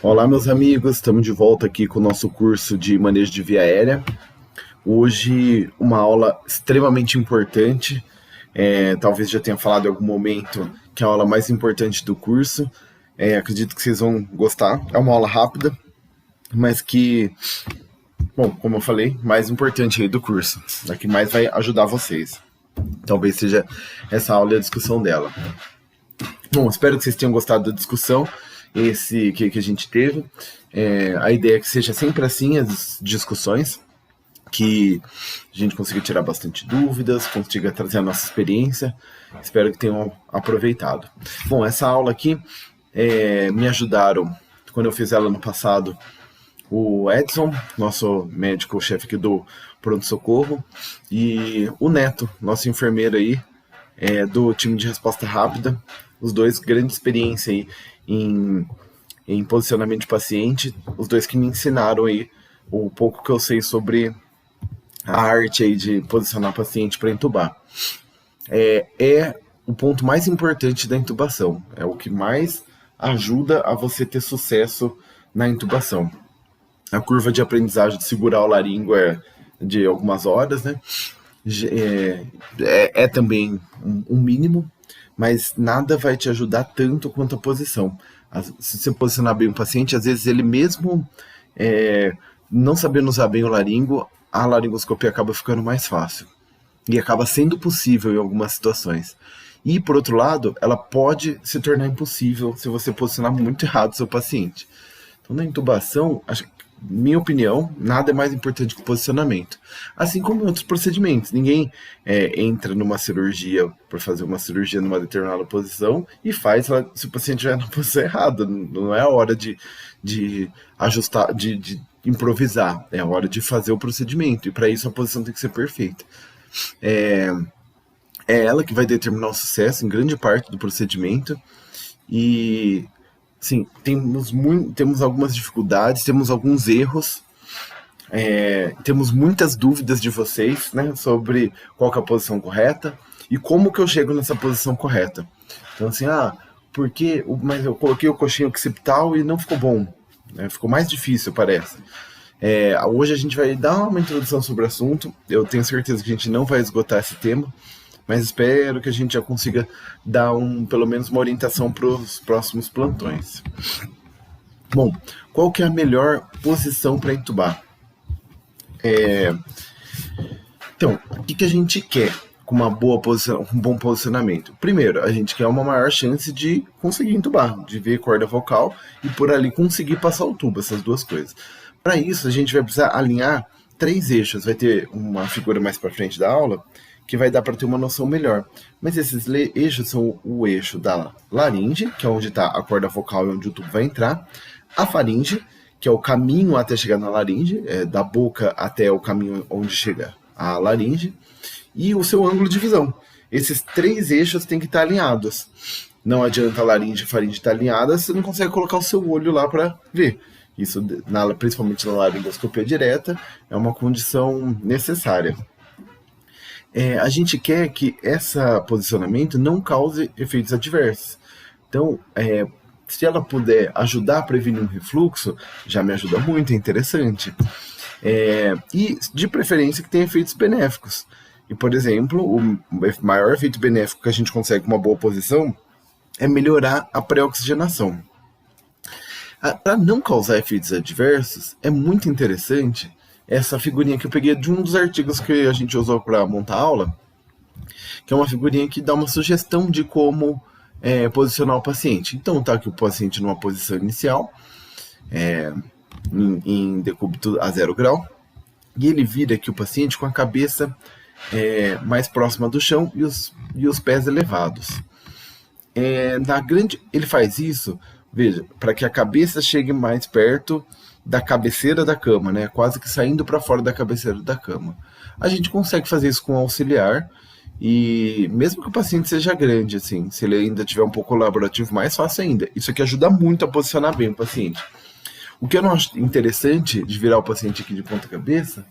Olá, meus amigos, estamos de volta aqui com o nosso curso de manejo de via aérea. Hoje, uma aula extremamente importante, talvez já tenha falado em algum momento que é a aula mais importante do curso. Acredito que vocês vão gostar. É uma aula rápida, mas que, bom, como eu falei, mais importante aí do curso, a que mais vai ajudar vocês. Talvez seja essa aula e a discussão dela. Bom, espero que vocês tenham gostado da discussão que a gente teve. A ideia é que seja sempre assim as discussões, que a gente consiga tirar bastante dúvidas, consiga trazer a nossa experiência. Espero que tenham aproveitado. Bom, essa aula aqui me ajudaram, quando eu fiz ela no passado, o Edson, nosso médico-chefe aqui do pronto-socorro, e o Neto, nosso enfermeiro aí, do time de resposta rápida. Os dois, grande experiência aí em posicionamento de paciente, os dois que me ensinaram aí o pouco que eu sei sobre a arte aí de posicionar paciente para intubar. É o ponto mais importante da intubação, é o que mais ajuda a você ter sucesso na intubação. A curva de aprendizagem de segurar o laringo é de algumas horas, né? É também um mínimo, mas nada vai te ajudar tanto quanto a posição. Se você posicionar bem o paciente, às vezes ele mesmo não sabendo usar bem o laringo, a laringoscopia acaba ficando mais fácil. E acaba sendo possível em algumas situações. E, por outro lado, ela pode se tornar impossível se você posicionar muito errado o seu paciente. Então, na intubação, minha opinião, nada é mais importante que o posicionamento. Assim como em outros procedimentos. Ninguém entra numa cirurgia para fazer uma cirurgia numa determinada posição e faz se o paciente estiver na posição errada. Não é a hora de ajustar, de improvisar. É a hora de fazer o procedimento. E para isso a posição tem que ser perfeita. É ela que vai determinar o sucesso em grande parte do procedimento. E sim, temos algumas dificuldades, temos alguns erros, temos muitas dúvidas de vocês, né, sobre qual que é a posição correta e como que eu chego nessa posição correta. Então assim, mas eu coloquei o coxinho occipital e não ficou bom, né, ficou mais difícil, parece. Hoje a gente vai dar uma introdução sobre o assunto, eu tenho certeza que a gente não vai esgotar esse tema, mas espero que a gente já consiga dar pelo menos uma orientação para os próximos plantões. Bom, qual que é a melhor posição para intubar? Então, o que a gente quer com uma boa posição, um bom posicionamento? Primeiro, a gente quer uma maior chance de conseguir intubar, de ver corda vocal e por ali conseguir passar o tubo, essas duas coisas. Para isso, a gente vai precisar alinhar 3 eixos. Vai ter uma figura mais para frente da aula que vai dar para ter uma noção melhor. Mas esses eixos são o eixo da laringe, que é onde está a corda vocal e onde o tubo vai entrar, a faringe, que é o caminho até chegar na laringe, da boca até o caminho onde chega a laringe, e o seu ângulo de visão. Esses 3 eixos têm que estar alinhados. Não adianta a laringe e a faringe estar alinhadas, você não consegue colocar o seu olho lá para ver. Isso, principalmente na laringoscopia direta, é uma condição necessária. A gente quer que esse posicionamento não cause efeitos adversos. Então, se ela puder ajudar a prevenir um refluxo, já me ajuda muito, é interessante. E, de preferência, que tenha efeitos benéficos. E, por exemplo, o maior efeito benéfico que a gente consegue com uma boa posição é melhorar a pré-oxigenação. Para não causar efeitos adversos, é muito interessante essa figurinha que eu peguei de um dos artigos que a gente usou para montar a aula, que é uma figurinha que dá uma sugestão de como posicionar o paciente. Então tá aqui o paciente numa posição inicial, em decúbito a 0 grau, e ele vira aqui o paciente com a cabeça mais próxima do chão e os pés elevados. Ele faz isso, veja, para que a cabeça chegue mais perto da cabeceira da cama, né? Quase que saindo para fora da cabeceira da cama. A gente consegue fazer isso com auxiliar e mesmo que o paciente seja grande, assim, se ele ainda tiver um pouco colaborativo, mais fácil ainda. Isso aqui ajuda muito a posicionar bem o paciente. O que eu não acho interessante de virar o paciente aqui de ponta cabeça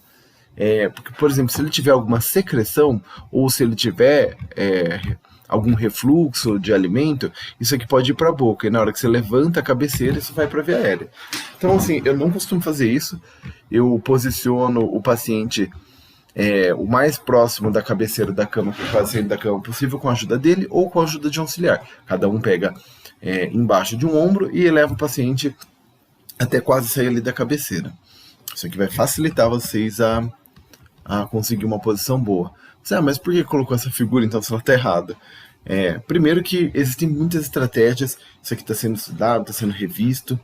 porque, por exemplo, se ele tiver alguma secreção ou se ele tiver algum refluxo de alimento, isso aqui pode ir para a boca, e na hora que você levanta a cabeceira, isso vai para a via aérea. Então, assim, eu não costumo fazer isso, eu posiciono o paciente o mais próximo da cabeceira da cama, com o paciente da cama possível, com a ajuda dele ou com a ajuda de um auxiliar. Cada um pega embaixo de um ombro e eleva o paciente até quase sair ali da cabeceira. Isso aqui vai facilitar vocês a conseguir uma posição boa. Mas por que colocou essa figura então se ela está errada? Primeiro que existem muitas estratégias, isso aqui está sendo estudado, está sendo revisto,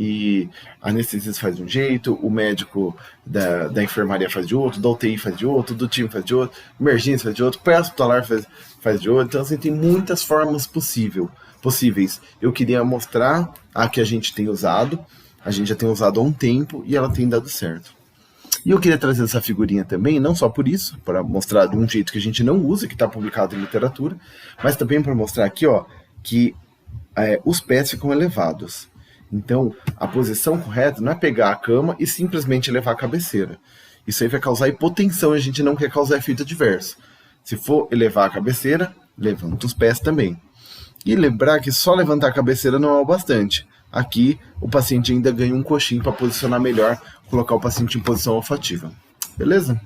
e a anestesista faz de um jeito, o médico da enfermaria faz de outro, da UTI faz de outro, do time faz de outro, emergência faz de outro, pré-hospitalar faz de outro. Então, assim, tem muitas formas possíveis. Eu queria mostrar a que a gente tem usado, a gente já tem usado há um tempo e ela tem dado certo. E eu queria trazer essa figurinha também, não só por isso, para mostrar de um jeito que a gente não usa, que está publicado em literatura, mas também para mostrar aqui, ó, que os pés ficam elevados. Então, a posição correta não é pegar a cama e simplesmente levar a cabeceira. Isso aí vai causar hipotensão e a gente não quer causar efeito adverso. Se for elevar a cabeceira, levanta os pés também. E lembrar que só levantar a cabeceira não é o bastante. Aqui, o paciente ainda ganha um coxinho para posicionar melhor, colocar o paciente em posição olfativa. Beleza?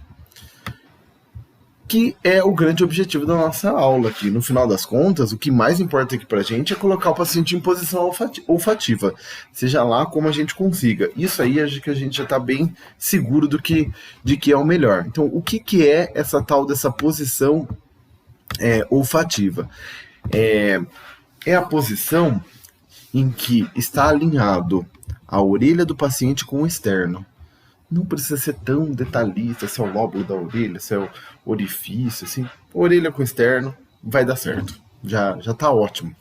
Que é o grande objetivo da nossa aula aqui. No final das contas, o que mais importa aqui pra gente é colocar o paciente em posição olfativa, seja lá como a gente consiga. Isso aí acho que a gente já está bem seguro de que é o melhor. Então, o que é essa tal dessa posição olfativa? É a posição em que está alinhado a orelha do paciente com o externo. Não precisa ser tão detalhista, se é o lóbulo da orelha, se é o orifício, assim. Orelha com externo, vai dar certo. Já tá ótimo.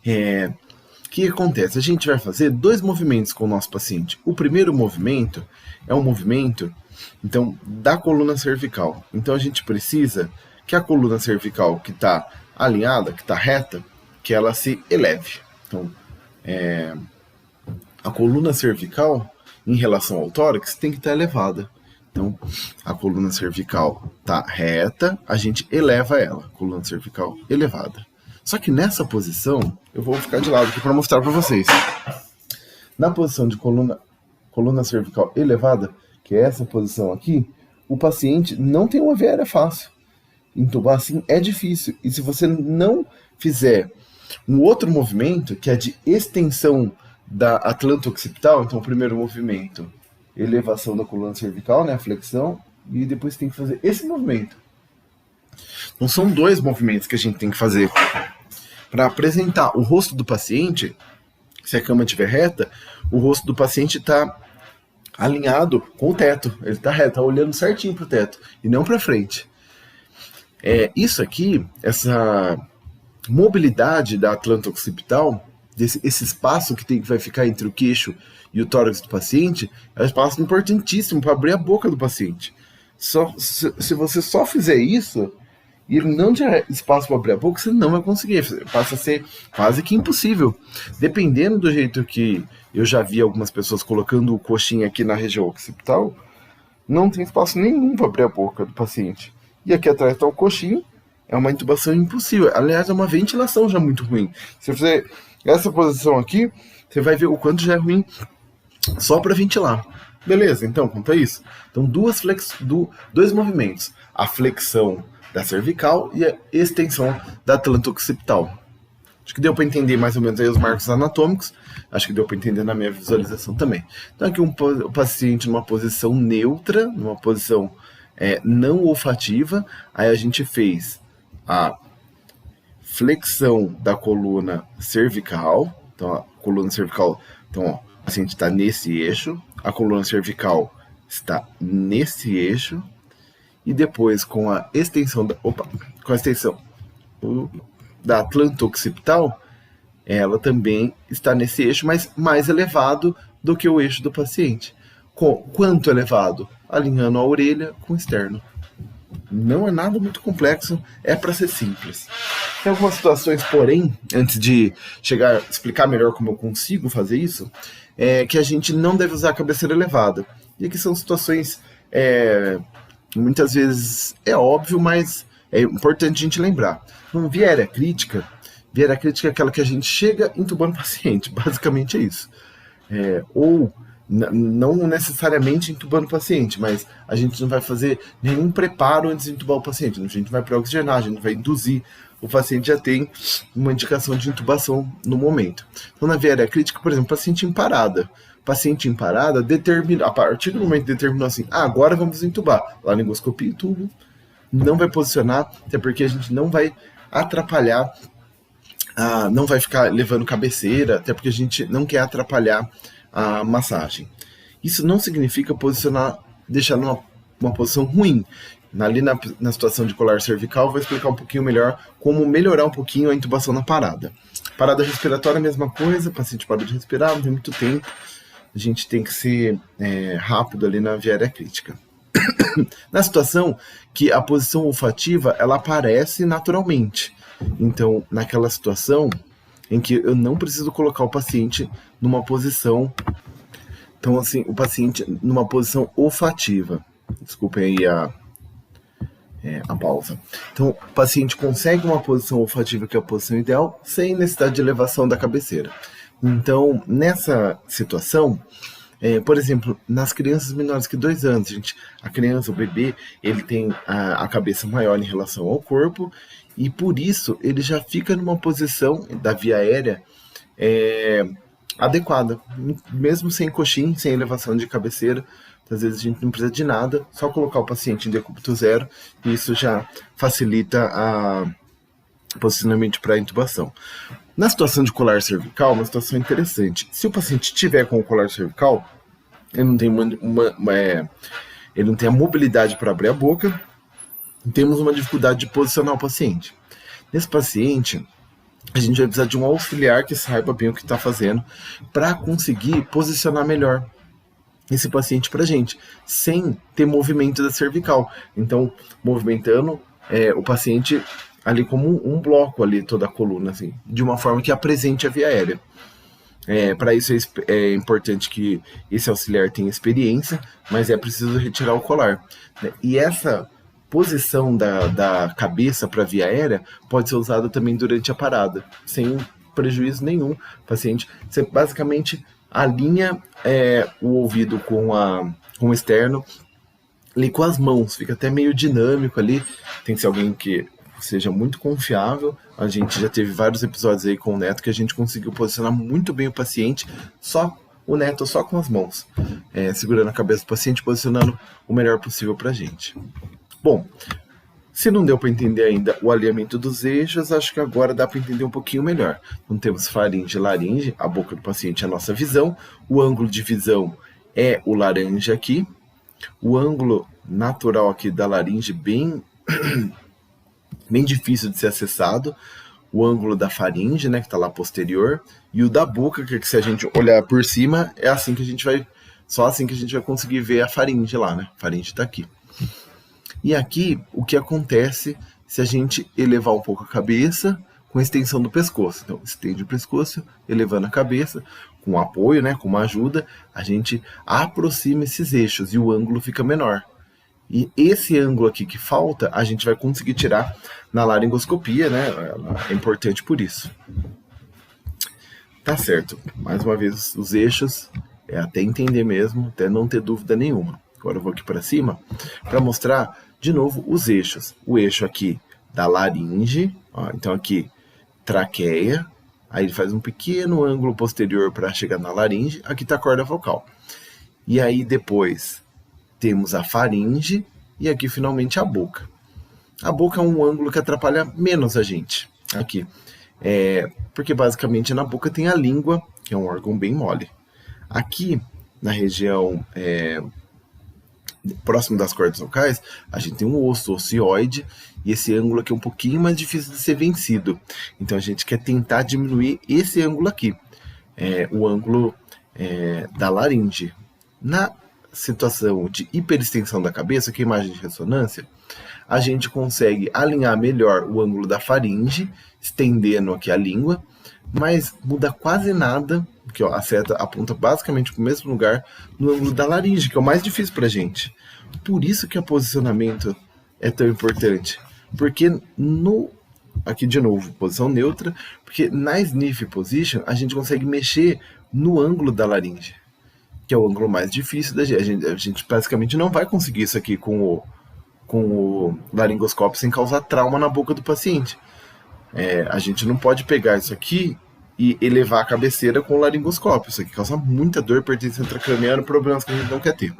O que acontece? A gente vai fazer 2 movimentos com o nosso paciente. O primeiro movimento é um movimento, então, da coluna cervical. Então, a gente precisa que a coluna cervical que está alinhada, que está reta, que ela se eleve. Então, a coluna cervical, em relação ao tórax, tem que estar elevada. Então, a coluna cervical está reta, a gente eleva ela. Coluna cervical elevada. Só que nessa posição, eu vou ficar de lado aqui para mostrar para vocês. Na posição de coluna cervical elevada, que é essa posição aqui, o paciente não tem uma via aérea fácil. Entubar assim é difícil. E se você não fizer um outro movimento, que é de extensão da atlanta occipital, então o primeiro movimento, elevação da coluna cervical, né, a flexão, e depois tem que fazer esse movimento. Então são 2 movimentos que a gente tem que fazer para apresentar o rosto do paciente. Se a cama estiver reta, o rosto do paciente está alinhado com o teto, ele está reto, está olhando certinho para o teto e não para frente. Isso aqui, essa mobilidade da atlanta occipital, esse espaço que vai ficar entre o queixo e o tórax do paciente, é um espaço importantíssimo para abrir a boca do paciente. Se você só fizer isso e ele não tiver espaço para abrir a boca, você não vai conseguir. Passa a ser quase que impossível. Dependendo do jeito que eu já vi algumas pessoas colocando o coxinho aqui na região occipital, não tem espaço nenhum para abrir a boca do paciente. E aqui atrás está o coxinho, é uma intubação impossível. Aliás, é uma ventilação já muito ruim. Se você essa posição aqui, você vai ver o quanto já é ruim só para ventilar. Beleza, então, quanto a isso? Então, 2 movimentos. A flexão da cervical e a extensão da atlanta occipital. Acho que deu para entender mais ou menos aí os marcos anatômicos. Acho que deu para entender na minha visualização também. Então, aqui o paciente numa posição neutra, numa posição não olfativa. Aí a gente fez a flexão da coluna cervical. Então, a coluna cervical, então, ó, o paciente está nesse eixo, a coluna cervical está nesse eixo, e depois com a extensão da atlanta occipital, ela também está nesse eixo, mas mais elevado do que o eixo do paciente. Quanto elevado? Alinhando a orelha com o externo. Não é nada muito complexo, é para ser simples. Tem algumas situações, porém, antes de chegar a explicar melhor como eu consigo fazer isso, que a gente não deve usar a cabeceira elevada. E aqui são situações, muitas vezes é óbvio, mas é importante a gente lembrar. Então, via aérea crítica é aquela que a gente chega entubando o paciente, basicamente é isso. Ou não necessariamente entubando o paciente, mas a gente não vai fazer nenhum preparo antes de entubar o paciente. A gente vai pré-oxigenar, a gente vai induzir. O paciente já tem uma indicação de intubação no momento. Então, na via aérea crítica, por exemplo, paciente em parada. Paciente em parada, a partir do momento que determinou assim, agora vamos entubar. Laringoscopia e tubo. Não vai posicionar, até porque a gente não vai atrapalhar, não vai ficar levando cabeceira, até porque a gente não quer atrapalhar a massagem. Isso não significa deixar numa posição ruim. Ali na situação de colar cervical, vou explicar um pouquinho melhor como melhorar um pouquinho a intubação na parada. Parada respiratória, mesma coisa, o paciente para de respirar, não tem muito tempo, a gente tem que ser rápido ali na via aérea crítica. Na situação que a posição olfativa, ela aparece naturalmente. Então, naquela situação em que eu não preciso colocar o paciente numa posição, então assim, o paciente numa posição olfativa. Desculpem aí a pausa. Então, o paciente consegue uma posição olfativa, que é a posição ideal, sem necessidade de elevação da cabeceira. Então, nessa situação, por exemplo, nas crianças menores que 2 anos, a criança, o bebê, ele tem a cabeça maior em relação ao corpo, e por isso ele já fica numa posição da via aérea adequada, mesmo sem coxim, sem elevação de cabeceira. Às vezes a gente não precisa de nada, só colocar o paciente em decúbito zero, e isso já facilita o posicionamento para a intubação. Na situação de colar cervical, uma situação interessante. Se o paciente tiver com o colar cervical, ele não tem ele não tem a mobilidade para abrir a boca, e temos uma dificuldade de posicionar o paciente. Nesse paciente, a gente vai precisar de um auxiliar que saiba bem o que está fazendo para conseguir posicionar melhor esse paciente para a gente, sem ter movimento da cervical. Então, movimentando o paciente ali como um bloco ali, toda a coluna, assim, de uma forma que apresente a via aérea. Para isso é importante que esse auxiliar tenha experiência, mas é preciso retirar o colar. E essa posição da cabeça para a via aérea pode ser usada também durante a parada, sem prejuízo nenhum. O paciente, você basicamente alinha o ouvido com o externo, ali com as mãos, fica até meio dinâmico ali. Tem que ser alguém que seja muito confiável. A gente já teve vários episódios aí com o Neto que a gente conseguiu posicionar muito bem o paciente, o Neto só com as mãos, segurando a cabeça do paciente, posicionando o melhor possível pra gente. Bom, se não deu para entender ainda o alinhamento dos eixos, acho que agora dá para entender um pouquinho melhor. Então temos faringe e laringe, a boca do paciente é a nossa visão, o ângulo de visão é o laranja aqui, o ângulo natural aqui da laringe bem difícil de ser acessado, o ângulo da faringe, né, que está lá posterior, e o da boca, que se a gente olhar por cima, só assim que a gente vai conseguir ver a faringe lá, né? A faringe está aqui. E aqui, o que acontece se a gente elevar um pouco a cabeça com a extensão do pescoço. Então, estende o pescoço, elevando a cabeça, com apoio, né, com uma ajuda, a gente aproxima esses eixos e o ângulo fica menor. E esse ângulo aqui que falta, a gente vai conseguir tirar na laringoscopia, né? É importante por isso. Tá certo. Mais uma vez, os eixos, até entender mesmo, até não ter dúvida nenhuma. Agora eu vou aqui para cima para mostrar de novo os eixos. O eixo aqui da laringe, ó, então aqui traqueia, aí ele faz um pequeno ângulo posterior para chegar na laringe, aqui está a corda vocal. E aí depois temos a faringe e aqui finalmente a boca. A boca é um ângulo que atrapalha menos a gente aqui, porque basicamente na boca tem a língua, que é um órgão bem mole. Aqui na região próximo das cordas vocais, a gente tem um osso ocioide, e esse ângulo aqui é um pouquinho mais difícil de ser vencido. Então a gente quer tentar diminuir esse ângulo aqui, o ângulo da laringe. Na situação de hiperextensão da cabeça, que é a imagem de ressonância, a gente consegue alinhar melhor o ângulo da faringe, estendendo aqui a língua, mas muda quase nada, porque a seta aponta basicamente para o mesmo lugar no ângulo da laringe, que é o mais difícil para a gente. Por isso que o posicionamento é tão importante, Porque aqui de novo, posição neutra, porque na sniff position a gente consegue mexer no ângulo da laringe, que é o ângulo mais difícil da gente. A gente basicamente não vai conseguir isso aqui com o laringoscópio sem causar trauma na boca do paciente. A gente não pode pegar isso aqui e elevar a cabeceira com o laringoscópio. Isso aqui causa muita dor, hipertensão intracraniana, problemas que a gente não quer ter.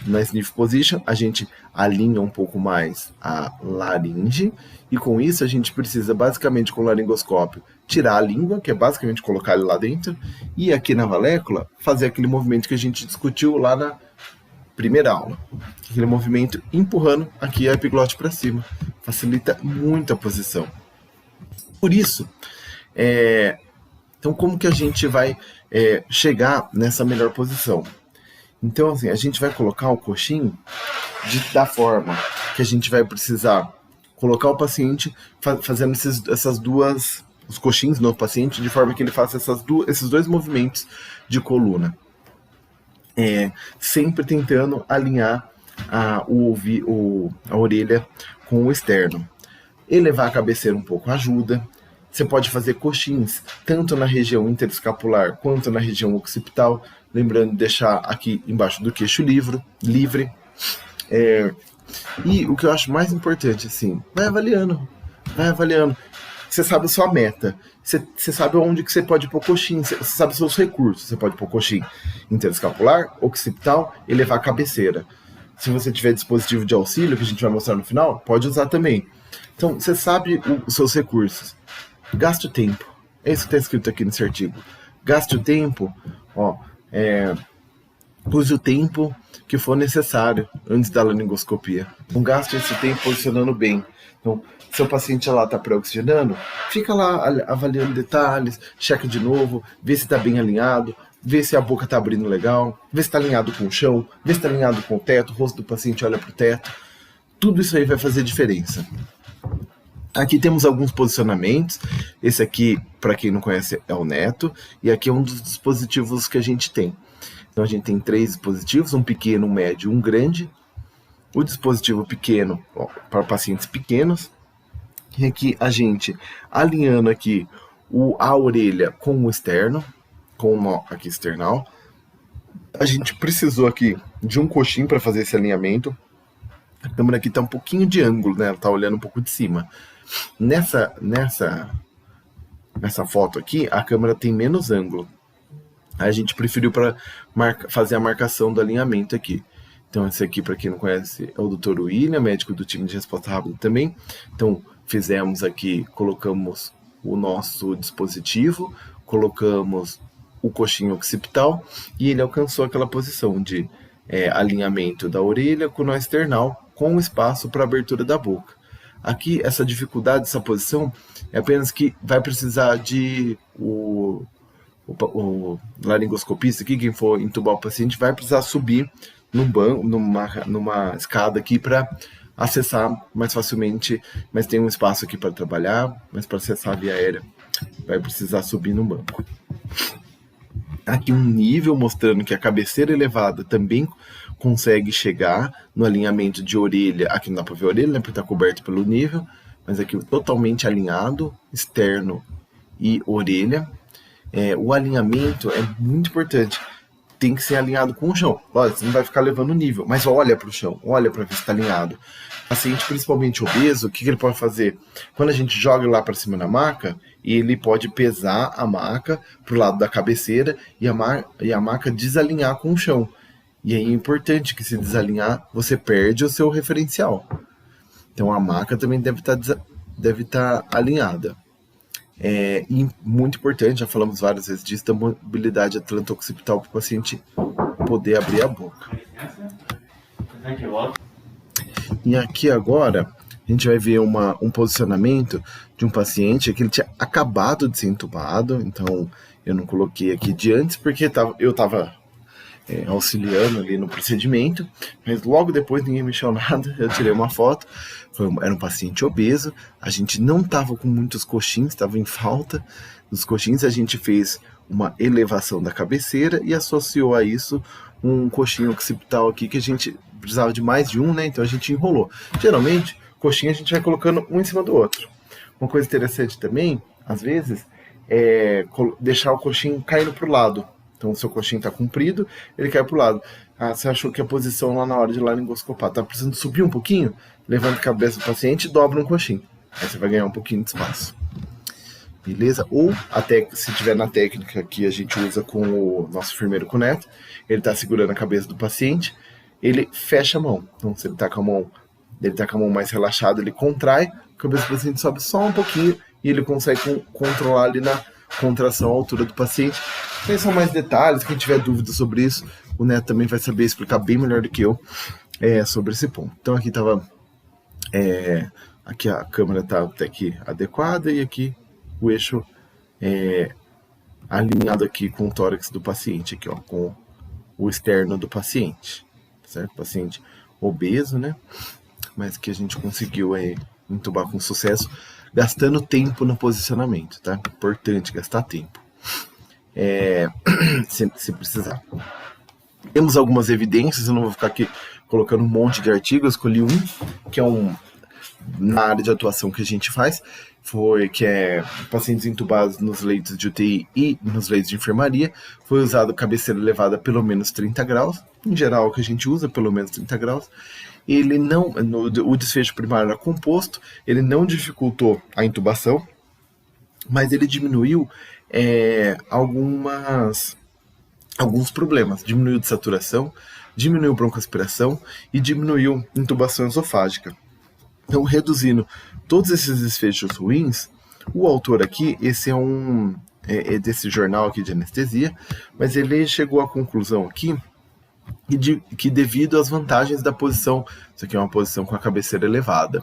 Na sniff position, a gente alinha um pouco mais a laringe, e com isso a gente precisa basicamente com o laringoscópio tirar a língua, que é basicamente colocar ele lá dentro, e aqui na valécula fazer aquele movimento que a gente discutiu lá na primeira aula. Aquele movimento empurrando aqui a epiglote para cima. Facilita muito a posição. Por isso, então como que a gente vai chegar nessa melhor posição? Então, assim, a gente vai colocar o coxim da forma que a gente vai precisar colocar o paciente fazendo os coxins no paciente, de forma que ele faça esses dois movimentos de coluna. Sempre tentando alinhar a orelha com o externo. Elevar a cabeceira um pouco ajuda. Você pode fazer coxins tanto na região interescapular quanto na região occipital, lembrando de deixar aqui embaixo do queixo livre. E o que eu acho mais importante, assim, vai avaliando. Você sabe a sua meta, você sabe onde que você pode pôr coxim, você sabe os seus recursos. Você pode pôr coxim interescapular, occipital, elevar a cabeceira. Se você tiver dispositivo de auxílio, que a gente vai mostrar no final, pode usar também. Então, você sabe os seus recursos. Gaste o tempo. É isso que está escrito aqui nesse artigo. Gaste o tempo, use o tempo que for necessário antes da laringoscopia. Não gaste esse tempo posicionando bem. Então, seu paciente lá está pré-oxigenando, fica lá avaliando detalhes, checa de novo, vê se está bem alinhado, vê se a boca está abrindo legal, vê se está alinhado com o chão, vê se está alinhado com o teto, o rosto do paciente olha para o teto. Tudo isso aí vai fazer diferença. Aqui temos alguns posicionamentos. Esse aqui, para quem não conhece, é o Neto. E aqui é um dos dispositivos que a gente tem. Então a gente tem 3 dispositivos, um pequeno, um médio e um grande. O dispositivo pequeno, para pacientes pequenos. E aqui a gente alinhando aqui a orelha com o externo, com o nó aqui external. A gente precisou aqui de um coxim para fazer esse alinhamento. A câmera aqui está um pouquinho de ângulo, né? Ela está olhando um pouco de cima. Nessa foto aqui, a câmera tem menos ângulo. A gente preferiu para fazer a marcação do alinhamento aqui. Então esse aqui, para quem não conhece, é o Dr. William, médico do time de resposta rápida também. Então fizemos aqui, colocamos o nosso dispositivo, colocamos o coxinho occipital e ele alcançou aquela posição de alinhamento da orelha com o nó external, com espaço para abertura da boca. Aqui, essa dificuldade, essa posição, é apenas que vai precisar de o laringoscopista aqui, quem for entubar o paciente, vai precisar subir num banco, numa escada aqui para acessar mais facilmente, mas tem um espaço aqui para trabalhar, mas para acessar a via aérea vai precisar subir num banco. Aqui um nível mostrando que a cabeceira elevada também consegue chegar no alinhamento de orelha. Aqui não dá para ver a orelha, né, porque está coberto pelo nível, mas aqui totalmente alinhado, externo e orelha. O alinhamento é muito importante. Tem que ser alinhado com o chão. Olha, você não vai ficar levando o nível, mas olha para o chão, olha para ver se está alinhado. Paciente principalmente obeso, o que ele pode fazer? Quando a gente joga lá para cima na maca, ele pode pesar a maca para o lado da cabeceira e a maca desalinhar com o chão. E aí é importante que, se desalinhar, você perde o seu referencial. Então a maca também deve estar alinhada. E muito importante, já falamos várias vezes disso, da mobilidade atlanto-occipital para o paciente poder abrir a boca. E aqui agora a gente vai ver um posicionamento de um paciente que ele tinha acabado de ser entubado. Então eu não coloquei aqui de antes porque eu estava auxiliando ali no procedimento, mas logo depois ninguém mexeu nada, eu tirei uma foto. Era um paciente obeso, a gente não estava com muitos coxins, estava em falta dos coxins. A gente fez uma elevação da cabeceira e associou a isso um coxinho occipital aqui, que a gente precisava de mais de um, né? Então a gente enrolou. Geralmente, coxinha a gente vai colocando um em cima do outro. Uma coisa interessante também, às vezes, é deixar o coxinho caindo pro lado. Então, o seu coxinho está comprido, ele cai pro lado. Ah, você achou que a posição lá na hora de laringoscopar tá precisando subir um pouquinho? Levanta a cabeça do paciente e dobra um coxinho. Aí você vai ganhar um pouquinho de espaço. Beleza? Ou, até se tiver na técnica que a gente usa com o nosso enfermeiro com o neto, ele está segurando a cabeça do paciente, ele fecha a mão. Então, se ele está com a mão mais relaxada, ele contrai, a cabeça do paciente sobe só um pouquinho e ele consegue controlar ali na contração a altura do paciente. Esses são mais detalhes, quem tiver dúvida sobre isso, o Neto também vai saber explicar bem melhor do que eu sobre esse ponto. Então aqui estava, aqui a câmera está até aqui adequada e aqui o eixo alinhado aqui com o tórax do paciente, aqui ó, com o externo do paciente, certo? Paciente obeso, né? Mas que a gente conseguiu entubar com sucesso, gastando tempo no posicionamento, tá? Importante gastar tempo. Se precisar. Temos algumas evidências, eu não vou ficar aqui colocando um monte de artigos, eu escolhi um, que é na área de atuação que a gente faz, que é pacientes entubados nos leitos de UTI e nos leitos de enfermaria, foi usado cabeceira elevada pelo menos 30 graus, em geral o que a gente usa, pelo menos 30 graus, ele não, o desfecho primário era composto, ele não dificultou a intubação, mas ele diminuiu alguns problemas, diminuiu de saturação, diminuiu broncoaspiração e diminuiu intubação esofágica. Então, reduzindo todos esses desfechos ruins, o autor aqui, esse é desse jornal aqui de anestesia, mas ele chegou à conclusão aqui que devido às vantagens da posição, isso aqui é uma posição com a cabeceira elevada,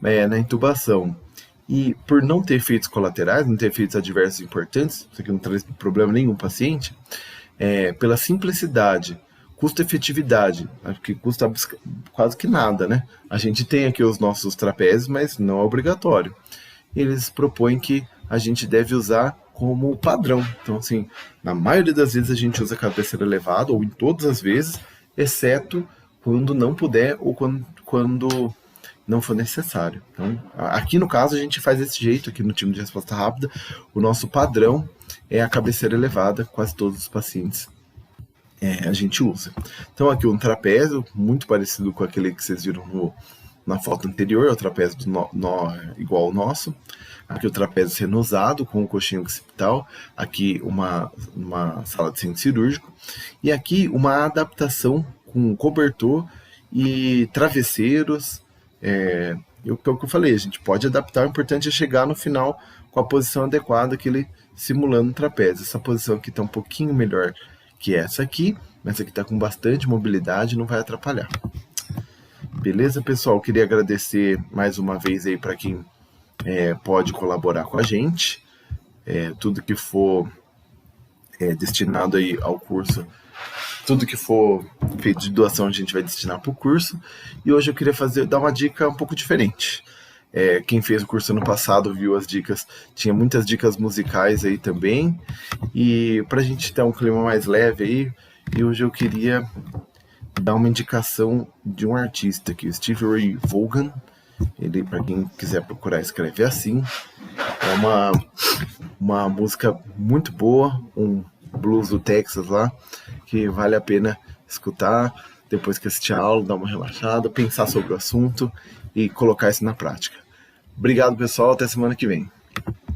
na intubação, e por não ter efeitos colaterais, não ter efeitos adversos importantes, isso aqui não traz problema nenhum para o paciente, pela simplicidade, custo-efetividade, que custa quase que nada, né? A gente tem aqui os nossos trapézios, mas não é obrigatório. Eles propõem que a gente deve usar como padrão. Então, assim, na maioria das vezes a gente usa a cabeceira elevada, ou em todas as vezes, exceto quando não puder ou quando não for necessário. Então, aqui no caso a gente faz desse jeito, aqui no time de resposta rápida, o nosso padrão é a cabeceira elevada, quase todos os pacientes a gente usa. Então aqui um trapézio, muito parecido com aquele que vocês viram na foto anterior, é o trapézio do nó igual ao nosso. Aqui o trapézio sendo usado com o coxinho occipital, aqui uma sala de centro cirúrgico, e aqui uma adaptação com cobertor e travesseiros. O que eu falei, a gente pode adaptar, o importante é chegar no final com a posição adequada, aquele simulando um trapézio. Essa posição aqui está um pouquinho melhor que essa aqui, mas essa aqui está com bastante mobilidade, não vai atrapalhar. Beleza, pessoal? Queria agradecer mais uma vez aí para quem pode colaborar com a gente. Tudo que for destinado aí ao curso, tudo que for feito de doação a gente vai destinar para o curso. E hoje eu queria dar uma dica um pouco diferente. Quem fez o curso ano passado viu as dicas, tinha muitas dicas musicais aí também, e para a gente ter um clima mais leve aí, e hoje eu queria dar uma indicação de um artista aqui, Stevie Ray Vaughan. Ele, para quem quiser procurar, escreve assim. É uma música muito boa, um blues do Texas lá, que vale a pena escutar depois que assistir a aula, dar uma relaxada, pensar sobre o assunto e colocar isso na prática. Obrigado, pessoal. Até semana que vem.